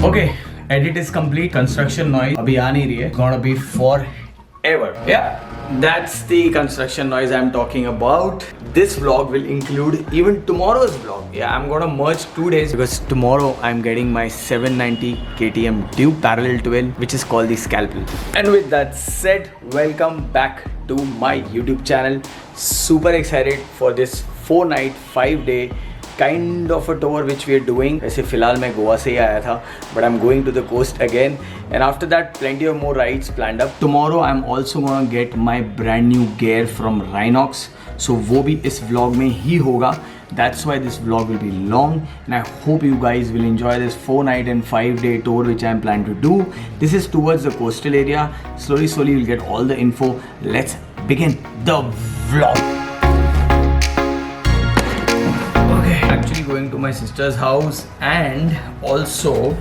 Okay, edit is complete. Construction noise abhi aa nahi rahi hai. Gonna be forever. Yeah, that's the construction noise I'm talking about. This vlog will include even tomorrow's vlog. Yeah, I'm gonna merge 2 days because tomorrow I'm getting my 790 KTM Duke parallel twin, which is called the Scalpel. And with that said, welcome back to my YouTube channel. Super excited for this 4-night 5-day kind of a tour which we are doing. वैसे फिलहाल मैं गोवा से ही आया था, but I'm going to the coast again, and after that plenty of more rides planned up. Tomorrow I'm also gonna get my brand new gear from Rhinox, so वो भी इस vlog में ही होगा. That's why this vlog will be long, and I hope you guys will enjoy this 4-night and 5-day tour which I'm planning to do. This is towards the coastal area. Slowly you'll get all the info. Let's begin the vlog. Actually going to my sister's house and also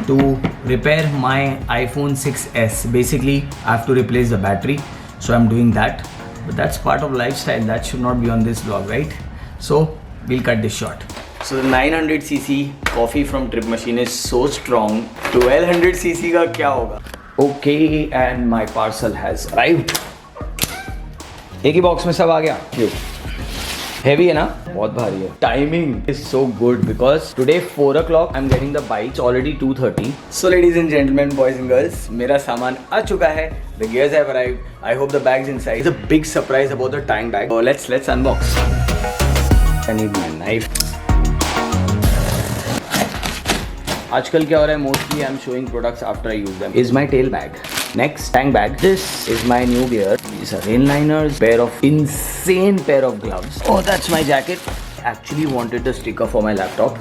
to repair my iPhone 6s. Basically I have to replace the battery, so I'm doing that, but that's part of lifestyle. That should not be on this vlog, right? So we'll cut this short. So the 900cc coffee from Trip Machine is so strong. 1200cc का क्या होगा? Okay, and my parcel has arrived. एक ही box में सब आ गया. Cute. Heavy है ना? बहुत भारी है. Timing is so good because today 4 o'clock I'm getting the bike. It's already 2:30. So ladies and gentlemen, boys and girls, मेरा सामान आ चुका है. The gears have arrived. I hope the bag's inside. It's a big surprise about the tank bag. So let's unbox. I need my knife. आजकल क्या हो रहा है? Mostly I'm showing products after I use them. Is my tail bag. Next, tank bag. This is my new gear. These are rain liners, pair of insane pair of gloves. Oh, that's my jacket. Actually wanted the sticker for my laptop.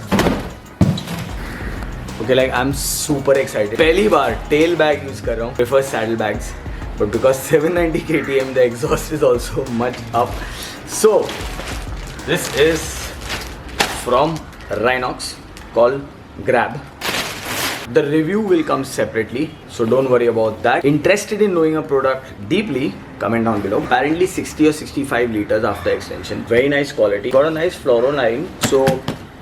Okay, like I'm super excited. पहली बार tail bag use कर रहा हूँ. Prefer saddle bags, but because 790 KTM, the exhaust is also much up. So this is from Rhinox called Grab. The review will come separately, so don't worry about that. Interested in knowing a product deeply? Comment down below. Apparently 60 or 65 liters after extension. Very nice quality. Got a nice floral line. So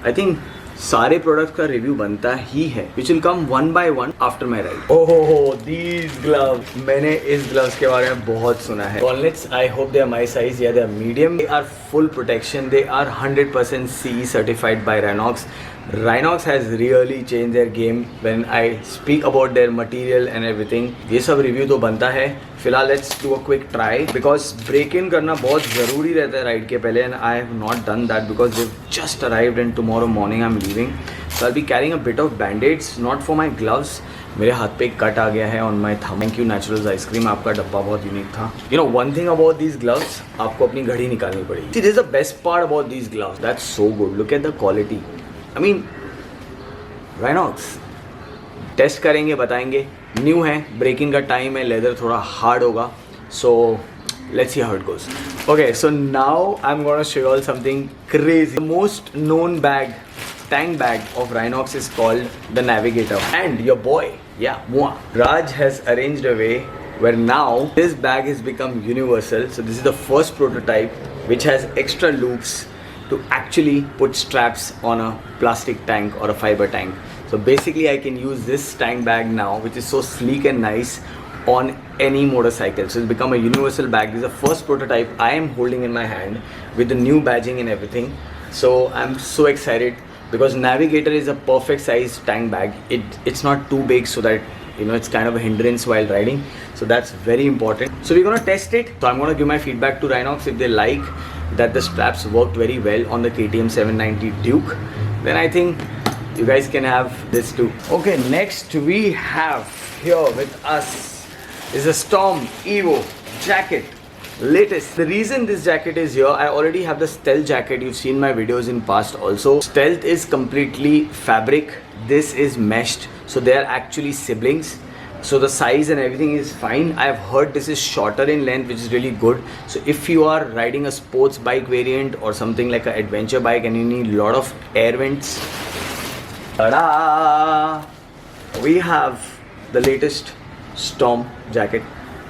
I think सारे product का review बनता ही है, which will come one by one after my ride. Oh, these gloves. मैंने इस gloves के बारे में बहुत सुना है. Gauntlets, I hope they are my size. Yeah, they are medium. They are full protection. They are 100% CE certified by Rhinox. Rhinox has really changed their game when I speak about their material and everything. ये सब review तो बनता है. फिलहाल let's do a quick try because break in करना बहुत ज़रूरी रहता है राइड के पहले, and I have not done that because they've just arrived and tomorrow morning I'm leaving. So I'll be carrying a bit of band-aids, not for my gloves. मेरे हाथ पे कट आ गया है on my thumb. Thank you Naturals Ice Cream. आपका डब्बा बहुत unique था. You know one thing about these gloves, आपको अपनी घड़ी निकालनी पड़ेगी. See, this is the best part about these gloves. That's so good. Look at the quality. I mean, Rhinox. Test करेंगे, बताएंगे. न्यू है, ब्रेकिंग का टाइम है, लेदर थोड़ा हार्ड होगा. So let's see how it goes. Okay, so now I am gonna show you all something crazy. The most known bag, tank bag of Rhinox is called the Navigator, and your boy, moi, Raj has arranged a way where now this bag has become universal. So this is the first prototype which has extra loops to actually put straps on a plastic tank or a fiber tank. So basically I can use this tank bag now, which is so sleek and nice, on any motorcycle. So it's become a universal bag. This is the first prototype I am holding in my hand with the new badging and everything. So I'm so excited because Navigator is a perfect size tank bag. It's not too big so that it's kind of a hindrance while riding. So that's very important. So we're gonna test it. So I'm gonna give my feedback to Rhinox. If they like that the straps worked very well on the KTM 790 Duke, then I think you guys can have this too. Okay, next we have here with us is a Storm Evo jacket. Latest. The reason this jacket is here, I already have the Stealth jacket. You've seen my videos in past also. Stealth is completely fabric. This is meshed. So they are actually siblings. So the size and everything is fine. I've heard this is shorter in length, which is really good. So if you are riding a sports bike variant or something like an adventure bike and you need a lot of air vents, ta-da! We have the latest Storm jacket.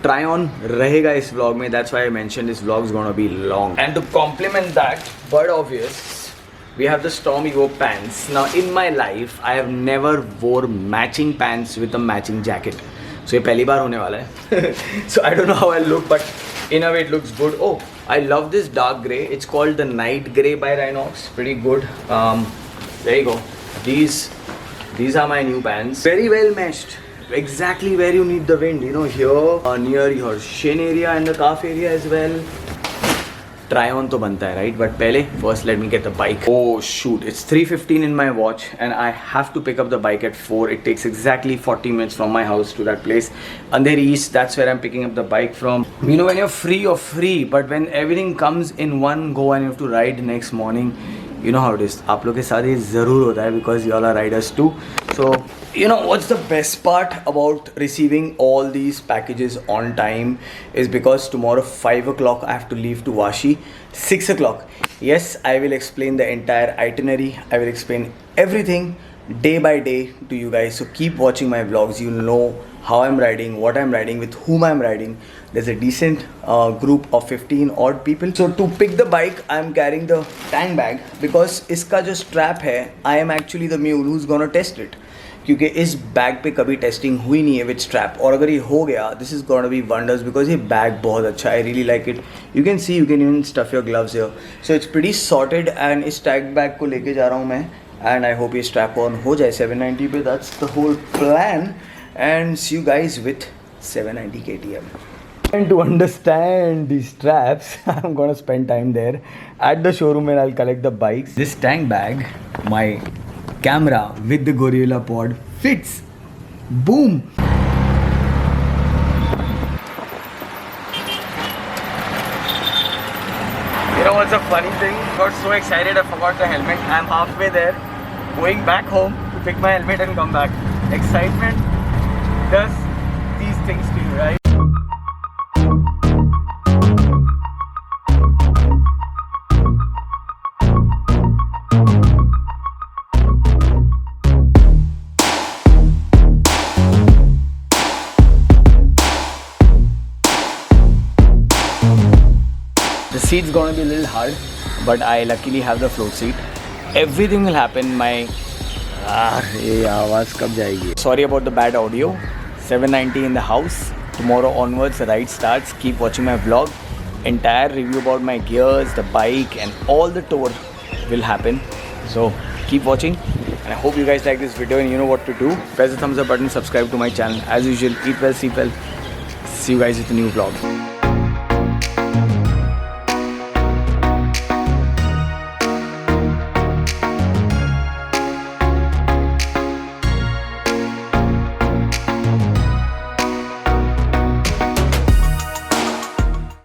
Try on रहेगा इस vlog में. That's why I mentioned this vlog is gonna be long. And to complement that, but obvious, we have the Storm Evo pants. Now in my life, I have never wore matching pants with a matching jacket. So ये पहली बार होने वाला है. So I don't know how I look, but in a way it looks good. Oh, I love this dark grey. It's called the Night Grey by Rhinox. Pretty good. There you go. These are my new pants. Very well meshed. Exactly where you need the wind. You know, here near your shin area and the calf area as well. Try on to banta hai, right? But pehle, first let me get the bike. Oh shoot, it's 3:15 in my watch and I have to pick up the bike at 4. It takes exactly 40 minutes from my house to that place. Andheri East, that's where I'm picking up the bike from. You know, when you're free, but when everything comes in one go and you have to ride next morning, you know how it is. आप लोग के साथ ये ज़रूर होता है because you all are riders too. So, you know what's the best part about receiving all these packages on time is because tomorrow 5 o'clock I have to leave to Vashi. 6 o'clock. Yes, I will explain the entire itinerary. I will explain everything day by day to you guys. So keep watching my vlogs. You'll know how I'm riding, what I'm riding, with whom I'm riding. There's a decent group of 15 odd people. So to pick the bike, I'm carrying the tank bag because इसका जो strap है, I am actually the mule who's gonna test it. क्योंकि इस bag पे कभी testing हुई नहीं है विद स्ट्रैप, और अगर ये हो गया this is gonna be wonders because ये बैग बहुत अच्छा है. I really like it. You can see, you can even stuff your gloves here. So it's pretty sorted and इस टैग बैग को लेके जा रहा हूँ मैं एंड आई होप ये स्ट्रैप ऑन हो जाए 790 पे. That's the whole plan and see you guys with 790 KTM. And to understand these straps, I'm gonna spend time there at the showroom where I'll collect the bikes. This tank bag, my camera with the Gorilla Pod fits. Boom! You know what's a funny thing? Got so excited I forgot the helmet. I'm halfway there, going back home to pick my helmet and come back. Excitement does these things to you, right? The seat's gonna be a little hard, but I luckily have the float seat. Everything will happen. ये आवाज़ कब जाएगी? Sorry about the bad audio. 790 in the house. Tomorrow onwards the ride starts. Keep watching my vlog. Entire review about my gears, the bike and all the tour will happen. So keep watching and I hope you guys like this video and you know what to do. Press the thumbs up button, subscribe to my channel. As usual, eat well, sleep well. See you guys with a new vlog.